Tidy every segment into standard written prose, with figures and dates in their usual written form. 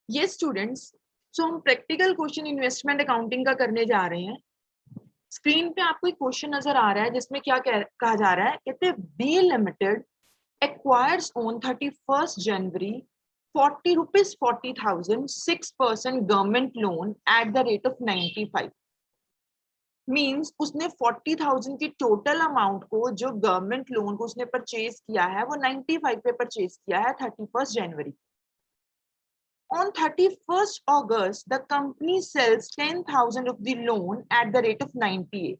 ये स्टूडेंट्स, सो हम practical question investment accounting का करने जा रहे हैं। स्क्रीन पे आपको एक क्वेश्चन नजर आ रहा है जिसमें क्या कहा जा रहा है, कहते हैं B limited acquires on 31st January 40 rupees 40,000 6% government loan at the rate of 95। Means उसने 40,000 की टोटल अमाउंट को जो गवर्नमेंट लोन को उसने परचेज किया है वो 95 पे परचेज किया है 31st January. On 31st August, the company sells 10,000 of the loan at the rate of 98,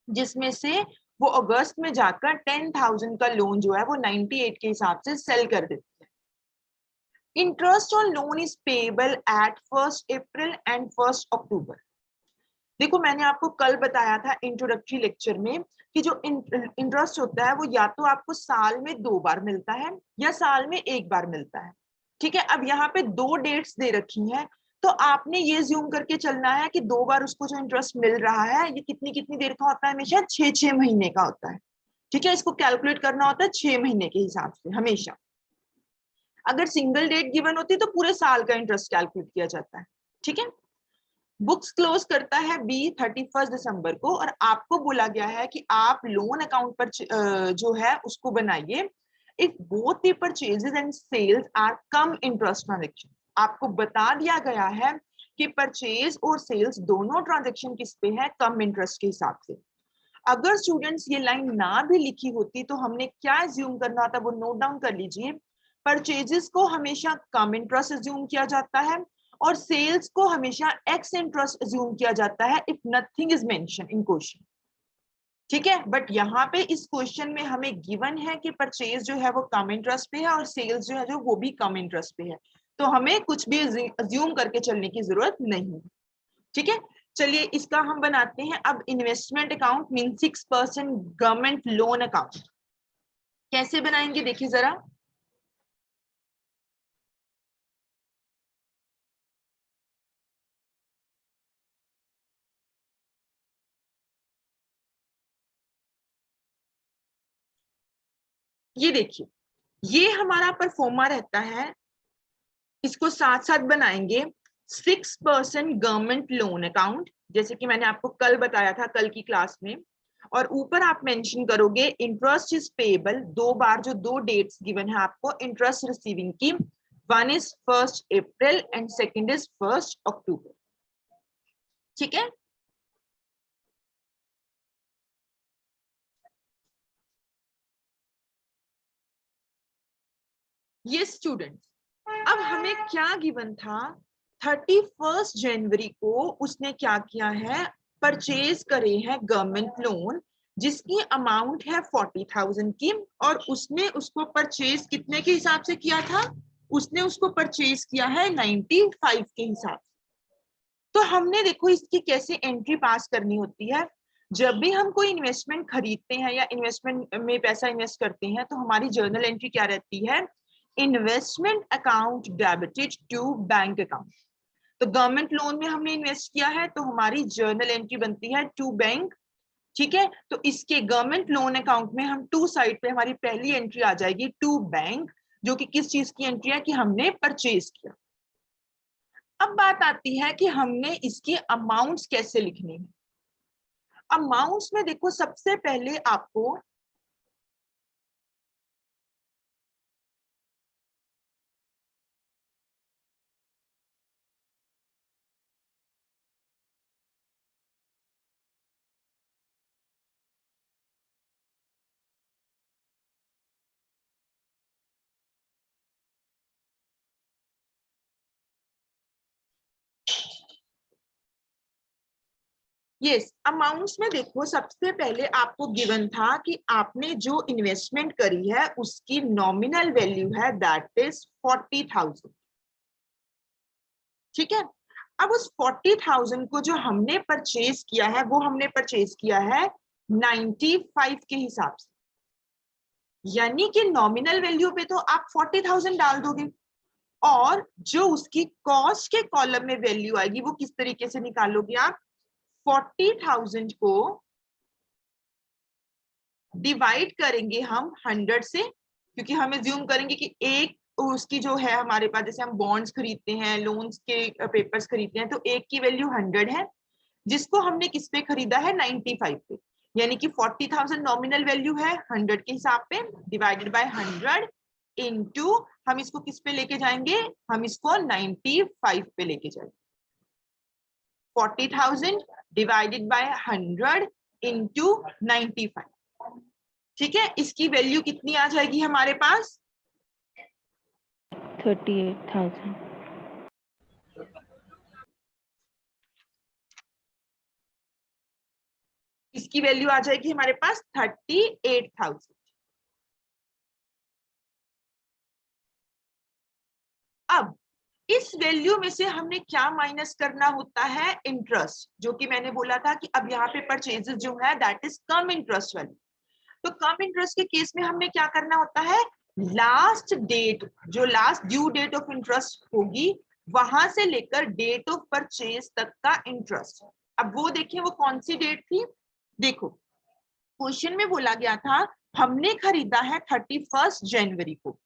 जिसमें से वो अगस्त में जाकर 10,000 का लोन जो है वो 98 के हिसाब से सेल कर देती है। Interest on loan is payable eight 1st April and 1st October। देखो मैंने आपको कल बताया था इंट्रोडक्टरी लेक्चर में कि जो इंटरेस्ट होता है वो या तो आपको साल में 2 बार मिलता है या साल में 1 बार मिलता है। ठीक है, अब यहाँ पे 2 डेट्स दे रखी हैं, तो आपने ये ज्यूम करके चलना है कि 2 बार उसको जो इंटरेस्ट मिल रहा है ये कितनी कितनी देर का होता है, हमेशा 6 महीने का होता है। ठीक है, इसको कैलकुलेट करना होता है 6 महीने के हिसाब से हमेशा। अगर सिंगल डेट गिवन होती तो पूरे साल का इंटरेस्ट कैलकुलेट किया जाता है। ठीक है, बुक्स क्लोज करता है बी 31 दिसंबर को और आपको बोला गया है कि आप लोन अकाउंट पर जो है उसको बनाइए if both the purchases and sales are cum interest transaction. आपको बता दिया गया है कि परचेज और सेल्स दोनों ट्रांजैक्शन किस पे है, कम इंटरेस्ट के हिसाब से। अगर स्टूडेंट्स ये लाइन ना भी लिखी होती तो हमने क्या एज्यूम करना होता, वो नोट डाउन कर लीजिए। परचेजेस को हमेशा कम इंटरेस्ट एज्यूम किया जाता है और सेल्स को हमेशा एक्स इंटरेस्ट एज्यूम किया जाता है if nothing is mention in question. ठीक है, बट यहाँ पे इस क्वेश्चन में हमें गिवन है कि परचेज जो है वो कम इंटरेस्ट पे है और सेल्स जो है जो वो भी कम इंटरेस्ट पे है, तो हमें कुछ भी एज्यूम करके चलने की जरूरत नहीं। ठीक है, चलिए इसका हम बनाते हैं अब investment account mean 6% government loan account. कैसे बनाएंगे देखिए जरा। ये देखिए, ये हमारा परफॉर्मा रहता है, इसको साथ साथ बनाएंगे 6% गवर्नमेंट लोन अकाउंट, जैसे कि मैंने आपको कल बताया था कल की क्लास में। और ऊपर आप मेंशन करोगे इंटरेस्ट इज पेएबल, 2 बार जो 2 डेट्स गिवन है आपको इंटरेस्ट रिसीविंग की, 1 is 1st April and 2nd is 1st October। ठीक है, ये स्टूडेंट्स, अब हमें क्या गिवन था, 31st जनवरी को उसने क्या किया है, परचेज करे हैं गवर्नमेंट लोन जिसकी अमाउंट है 40,000 की, और उसने उसको परचेज कितने के हिसाब से किया था, उसने उसको परचेज किया है 95 के हिसाब से। तो हमने देखो इसकी कैसे एंट्री पास करनी होती है। जब भी हम कोई इन्वेस्टमेंट खरीदते हैं या इन्वेस्टमेंट में पैसा इन्वेस्ट करते हैं तो हमारी जर्नल एंट्री क्या रहती है, investment account debited to bank account. तो गवर्नमेंट लोन में हमने इन्वेस्ट किया है तो हमारी जर्नल एंट्री बनती है टू बैंक। ठीक है, तो इसके गवर्नमेंट लोन अकाउंट में हम टू साइड पे हमारी पहली एंट्री आ जाएगी टू बैंक, जो कि किस चीज की एंट्री है कि हमने परचेज किया। अब बात आती है कि हमने इसकी अमाउंट्स कैसे लिखनी है। अमाउंट्स में देखो सबसे पहले आपको यस अमाउंट्स में देखो सबसे पहले आपको गिवन था कि आपने जो इन्वेस्टमेंट करी है उसकी नॉमिनल वैल्यू है दैट इज 40,000। ठीक है, अब उस 40,000 को जो हमने परचेज किया है वो हमने परचेज किया है 95 के हिसाब से, यानी कि नॉमिनल वैल्यू पे तो आप 40,000 डाल दोगे और जो उसकी कॉस्ट के कॉलम में वैल्यू आएगी वो किस तरीके से निकालोगे आप, 40,000 को डिवाइड करेंगे हम 100 से, क्योंकि हम एज्यूम करेंगे कि एक उसकी जो है हमारे पास, जैसे हम बॉन्ड्स खरीदते हैं, लोन्स के पेपर्स खरीदते हैं, तो एक की वैल्यू 100 है, जिसको हमने किस पे खरीदा है 95 पे, यानी कि 40,000 नॉमिनल वैल्यू है 100 के हिसाब पे, डिवाइडेड बाय 100 इनटू हम इसको किस पे लेके जाएंगे, हम इसको 95 पे लेके जाएंगे। 40,000 डिवाइडेड बाय 100 इनटू 95, ठीक है। इसकी वैल्यू कितनी आ जाएगी हमारे पास 38,000। इसकी वैल्यू आ जाएगी हमारे पास 38,000। अब इस वैल्यू में से हमने क्या माइनस करना होता है, इंटरेस्ट, जो कि मैंने बोला था कि अब यहाँ पे परचेजेस जो है दैट इज कम इंटरेस्ट वाली। तो कम इंटरेस्ट के केस में हमने क्या करना होता है, लास्ट डेट, जो last due date of interest होगी, वहां से लेकर डेट ऑफ परचेज तक का इंटरेस्ट। अब वो देखिए वो कौन सी डेट थी, देखो क्वेश्चन में बोला गया था हमने खरीदा है 31 जनवरी को,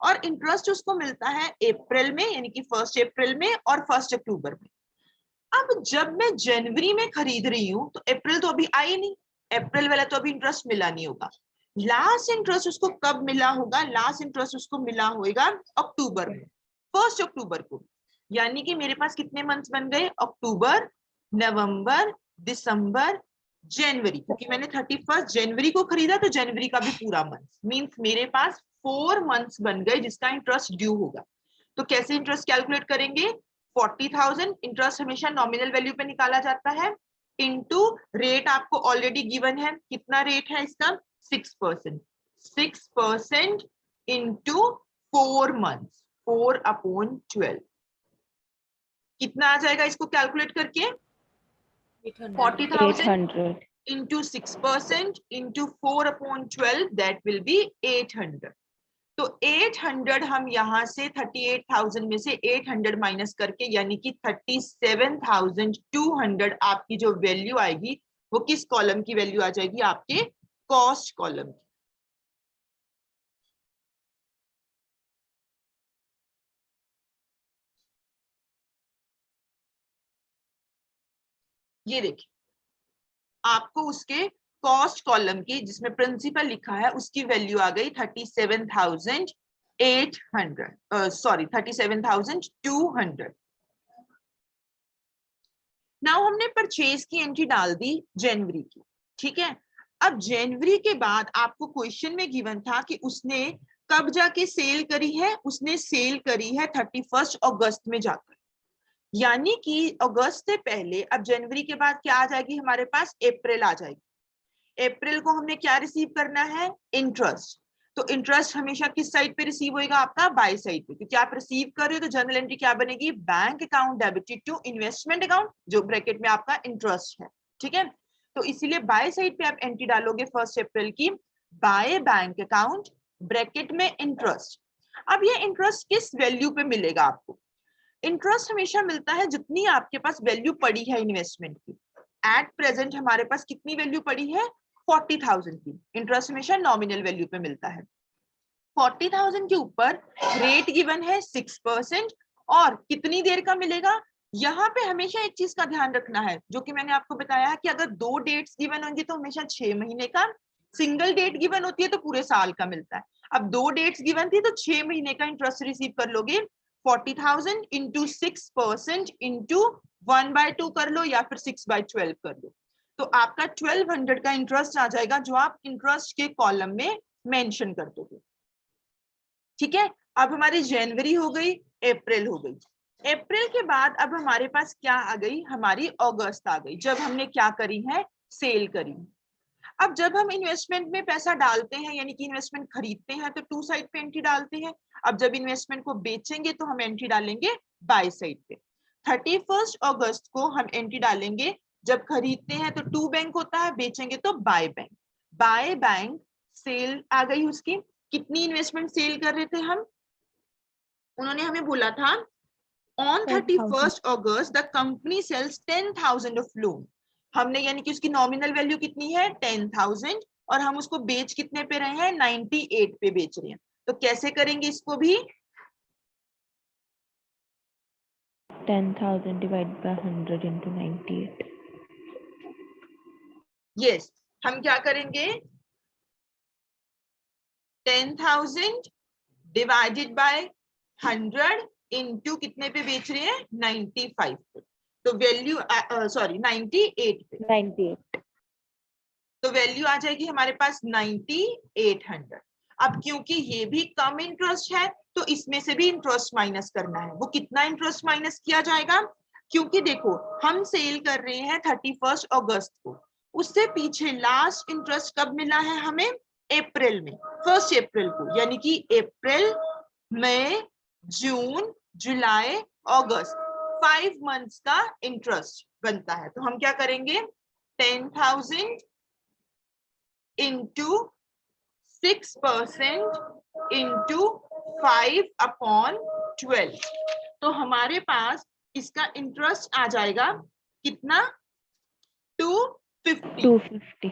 और इंटरेस्ट उसको मिलता है अप्रैल में, यानी कि 1 अप्रैल में और 1 अक्टूबर में। अब जब मैं जनवरी में खरीद रही हूँ तो अप्रैल तो अभी आई नहीं, अप्रैल वाला तो अभी इंटरेस्ट मिला नहीं होगा। लास्ट इंटरेस्ट उसको कब मिला होगा, लास्ट इंटरेस्ट उसको मिला होगा अक्टूबर में, 1 अक्टूबर को। यानी कि मेरे पास कितने मंथ्स बन गए, अक्टूबर, नवंबर, दिसंबर, जनवरी, क्योंकि मैंने 31 जनवरी को खरीदा तो जनवरी का भी पूरा मंथ, मींस मेरे पास 4 मंथ्स बन गए जिसका इंटरेस्ट ड्यू होगा। तो कैसे इंटरेस्ट कैलकुलेट करेंगे, 40,000 इंटरेस्ट हमेशा नॉमिनल वैल्यू पे निकाला जाता है, इनटू रेट आपको ऑलरेडी गिवन है, कितना रेट है इसका 6%, 6% इनटू 4 मंथ्स, 4/12 कितना आ जाएगा इसको कैलकुलेट करके 40,000 into 6% into 4/12 that will be 800। तो 800 हम यहाँ से 38,000 में से 800 माइनस करके, यानी कि 37,200 आपकी जो वैल्यू आएगी वो किस कॉलम की वैल्यू आ जाएगी, आपके कॉस्ट कॉलम की। ये देखिए आपको उसके कॉस्ट कॉलम की, जिसमें प्रिंसिपल लिखा है, उसकी वैल्यू आ गई 37,800, सॉरी 37,200। नाउ हमने परचेज की एंट्री डाल दी जनवरी की, ठीक है। अब जनवरी के बाद आपको क्वेश्चन में गिवन था कि उसने कब जाके सेल करी है, उसने सेल करी है 31 अगस्त में जाकर, यानी कि अगस्त से पहले, अब जनवरी के बाद क्या आ जाएगी हमारे पास, अप्रैल आ जाएगी। अप्रैल को हमने क्या रिसीव करना है, इंटरेस्ट। तो इंटरेस्ट हमेशा किस साइड पे रिसीव होएगा, आपका बाय साइड पे, क्योंकि आप रिसीव कर रहे हो तो जनरल एंट्री क्या बनेगी, bank account debited to investment account, जो ब्रैकेट में आपका इंटरेस्ट है, ठीक है। तो इसीलिए बाय साइड पे आप एंट्री डालोगे 1 अप्रैल की, बाय बैंक अकाउंट ब्रैकेट में इंटरेस्ट। अब ये इंटरेस्ट किस वैल्यू पे मिलेगा आपको, इंटरेस्ट हमेशा मिलता है जितनी आपके पास वैल्यू पड़ी है इन्वेस्टमेंट की। एट प्रेजेंट हमारे पास कितनी वैल्यू पड़ी है 40,000 की, इंटरेस्ट हमेशा नॉमिनल वैल्यू पे मिलता है। 40,000 के ऊपर रेट गिवन है 6%, और कितनी देर का मिलेगा, यहाँ पे हमेशा एक चीज का ध्यान रखना है, जो कि मैंने आपको बताया कि अगर 2 डेट्स गिवन होंगी तो हमेशा 6 महीने का, सिंगल डेट गिवन होती है तो पूरे साल का मिलता है। अब 2 डेट्स गिवन थी तो 6 महीने का इंटरेस्ट रिसीव कर लोगे, 40,000 इंटू 6% इंटू 1/2 कर लो, या फिर 6/12 कर लो, तो आपका 1200 का इंटरेस्ट आ जाएगा, जो आप इंटरेस्ट के कॉलम में मेंशन कर दोगे, ठीक है। अब हमारी जनवरी हो गई, अप्रैल हो गई, अप्रैल के बाद अब हमारे पास क्या आ गई, हमारी अगस्त आ गई, जब हमने क्या करी है, सेल करी। अब जब हम इन्वेस्टमेंट में पैसा डालते हैं, यानी कि इन्वेस्टमेंट खरीदते हैं, तो 2 साइड पे एंट्री डालते हैं। अब जब इन्वेस्टमेंट को बेचेंगे तो हम एंट्री डालेंगे बाय साइड पे। 31 अगस्त को हम एंट्री डालेंगे, जब खरीदते हैं तो 2 बैंक होता है, बेचेंगे तो by bank. By bank sale आ गई उसकी, कितनी इन्वेस्टमेंट सेल कर रहे थे हम, उन्होंने हमें बोला था on 31 August the company sells 10,000 of loan, हमने यानी कि उसकी नॉमिनल वैल्यू कितनी है 10,000, और हम उसको बेच कितने पे रहे हैं 98 पे बेच रहे हैं। तो कैसे करेंगे इसको भी, 10,000 divided by 100 into 98. यस, हम क्या करेंगे, 10,000 डिवाइडेड बाय 100 इंटू कितने पे बेच रहे हैं, 95 पे, तो वैल्यू सॉरी 98 पे, 98. तो वैल्यू आ जाएगी हमारे पास 9800। अब क्योंकि ये भी कम इंटरेस्ट है तो इसमें से भी इंटरेस्ट माइनस करना है। वो कितना इंटरेस्ट माइनस किया जाएगा, क्योंकि देखो हम सेल कर रहे हैं 31 अगस्त को, उससे पीछे लास्ट इंटरेस्ट कब मिला है हमें, अप्रैल में, 1 अप्रैल को, यानी कि अप्रैल, मई, जून, जुलाई, अगस्त, 5 मंथ्स का इंटरेस्ट बनता है। तो हम क्या करेंगे, 10,000 into 6% into 5/12, तो हमारे पास इसका इंटरेस्ट आ जाएगा कितना, 250।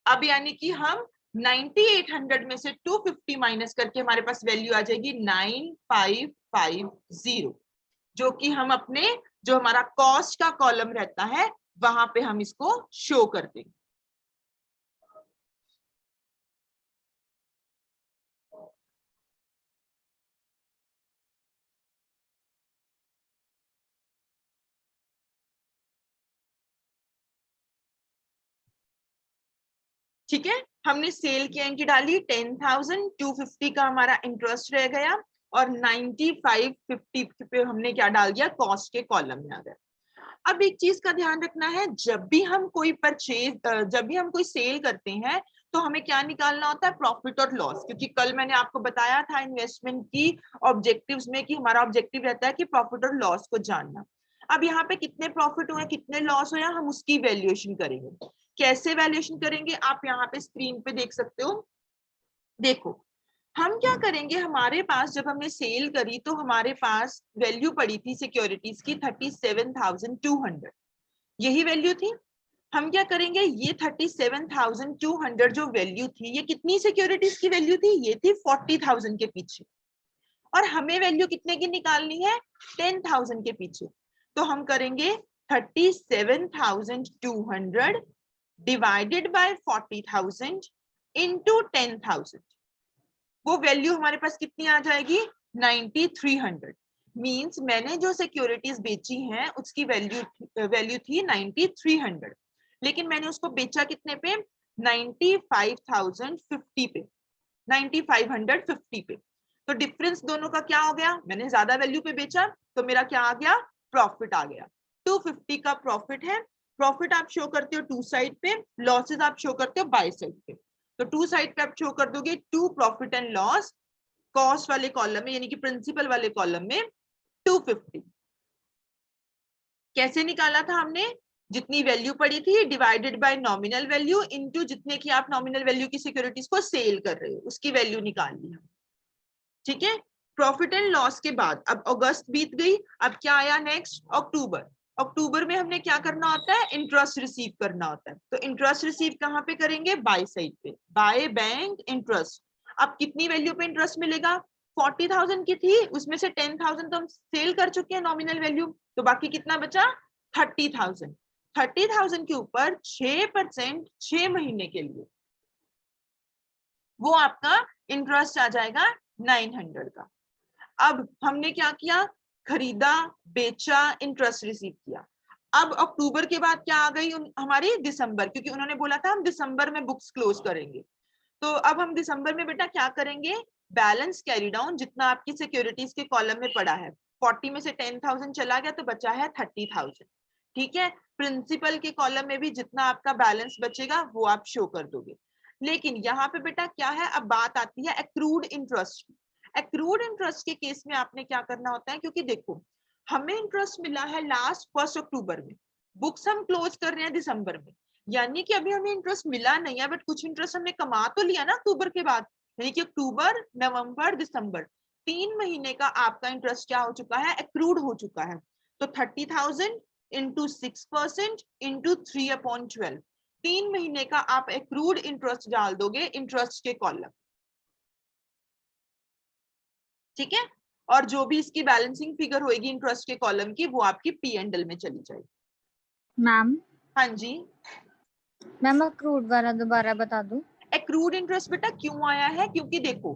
अब यानी कि हम 9800 में से 250 माइनस करके हमारे पास वैल्यू आ जाएगी 9550, जो कि हम अपने जो हमारा कॉस्ट का कॉलम रहता है वहां पे हम इसको शो कर देंगे। ठीक है, हमने सेल की एंट्री डाली 10,000, 250 का हमारा इंटरेस्ट रह गया और 9550 पे हमने क्या डाल दिया, कॉस्ट के कॉलम में आ गया। अब एक चीज का ध्यान रखना है, जब भी हम कोई परचेज, जब भी हम कोई सेल करते हैं तो हमें क्या निकालना होता है, प्रॉफिट और लॉस, क्योंकि कल मैंने आपको बताया था इन्वेस्टमेंट की ऑब्जेक्टिव्स में कि हमारा ऑब्जेक्टिव रहता है कि प्रॉफिट और लॉस को जानना। अब यहाँ पे कितने प्रॉफिट हुए कितने लॉस हुए हम उसकी वैल्यूएशन करेंगे। कैसे वैल्यूएशन करेंगे, आप यहाँ पे स्क्रीन पे देख सकते हो। देखो हम क्या करेंगे, हमारे पास जब हमने सेल करी तो हमारे पास वैल्यू पड़ी थी सिक्योरिटीज की 37,200, यही वैल्यू थी। हम क्या करेंगे, ये 37,200 जो वैल्यू थी, ये कितनी सिक्योरिटीज की वैल्यू थी, ये थी 40,000 के पीछे, और हमें वैल्यू कितने की निकालनी है, 10,000 के पीछे। तो हम करेंगे 37,200 डिवाइडेड बाय 40,000 इंटू 10,000, वो वैल्यू हमारे पास कितनी आ जाएगी, 9300। मींस मैंने जो सिक्योरिटीज बेची हैं उसकी वैल्यू थी 9300, लेकिन मैंने उसको बेचा कितने पे, 95,050 पे, 9550 पे। तो डिफरेंस दोनों का क्या हो गया, मैंने ज्यादा वैल्यू पे बेचा तो मेरा क्या आ गया, प्रॉफिट आ गया। 250 का प्रॉफिट है। प्रॉफिट आप शो करते हो टू साइड पे, लॉसेस आप शो करते हो बाय साइड पे। तो टू साइड पे आप शो कर दोगे to profit and loss, cost वाले कॉलम में यानी कि प्रिंसिपल वाले कॉलम में 250। कैसे निकाला था हमने, जितनी वैल्यू पड़ी थी divided by nominal value into जितने की आप नॉमिनल वैल्यू की सिक्योरिटीज को सेल कर रहे हो उसकी वैल्यू निकाल ली। ठीक है, प्रॉफिट एंड लॉस के बाद अब अगस्त बीत गई, अब क्या आया नेक्स्ट, अक्टूबर। अक्टूबर में हमने क्या करना होता है, इंटरेस्ट रिसीव करना होता है। तो इंटरेस्ट रिसीव कहाँ पे करेंगे, बाय साइड पे, बाय बैंक इंटरेस्ट। अब कितनी वैल्यू पे इंटरेस्ट मिलेगा, 40,000 की थी, उसमें से 10,000 तो हम सेल कर चुके हैं नॉमिनल वैल्यू, तो बाकी कितना बचा, 30,000। 30,000 के ऊपर 6% 6 महीने के लिए, वो आपका इंटरेस्ट आ जाएगा 900 का। अब हमने क्या किया, खरीदा, बेचा, इंटरेस्ट रिसीव किया। अब अक्टूबर के बाद क्या आ गई हमारी, दिसंबर, क्योंकि उन्होंने बोला था हम दिसंबर में बुक्स क्लोज करेंगे। तो अब हम दिसंबर में बेटा क्या करेंगे, बैलेंस कैरी डाउन, जितना आपकी सिक्योरिटीज के कॉलम में पड़ा है, 40 में से 10,000 चला गया तो बचा है 30,000। ठीक है, प्रिंसिपल के कॉलम में भी जितना आपका बैलेंस बचेगा वो आप शो कर दोगे। लेकिन यहाँ पे बेटा क्या है, अब बात आती है एक्रूड इंटरेस्ट। एक्रूड इंटरेस्ट के केस में आपने क्या करना होता है, क्योंकि देखो हमें इंटरेस्ट मिला है लास्ट 1 अक्टूबर में, बुक्स हम क्लोज कर रहे हैं दिसंबर में, यानी कि अभी हमें इंटरेस्ट मिला नहीं है, बट कुछ इंटरेस्ट हमने कमा तो लिया ना अक्टूबर के बाद, यानी कि अक्टूबर, नवंबर, दिसंबर, 3 महीने का आपका इंटरेस्ट क्या हो चुका है, एक्रूड हो चुका है। तो 30,000 इंटू 6% इंटू 3/12, 3 महीने का आप एक्रूड इंटरेस्ट डाल दोगे इंटरेस्ट के कॉलम। ठीक है, और जो भी इसकी बैलेंसिंग फिगर होगी इंटरेस्ट के कॉलम की वो आपकी P&L में चली जाएगी। मैम हाँ जी, मैम अक्रूड वाला दोबारा बता दो। एक्रूड इंटरेस्ट बेटा क्यों आया है, क्योंकि देखो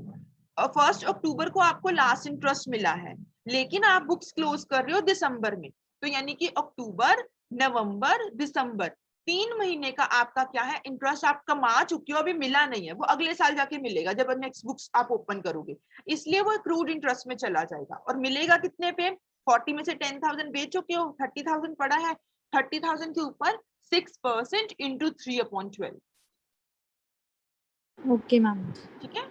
1 अक्टूबर को आपको लास्ट इंटरेस्ट मिला है, लेकिन आप बुक्स क्लोज कर रहे हो दिसंबर में, तो यानी कि अक्टूबर, नवंबर, दिसंबर 3 महीने का आपका क्या है इंटरेस्ट आप कमा चुके हो, अभी मिला नहीं है, वो अगले साल जाके मिलेगा जब नेक्स्ट बुक्स आप ओपन करोगे, इसलिए वो एक्रूड इंटरेस्ट में चला जाएगा। और मिलेगा कितने पे, 40 में से 10,000 बेच चुके हो, 30,000 पड़ा है, 30,000 के ऊपर 6% इंटू 3/12। Okay ma'am. ठीक है,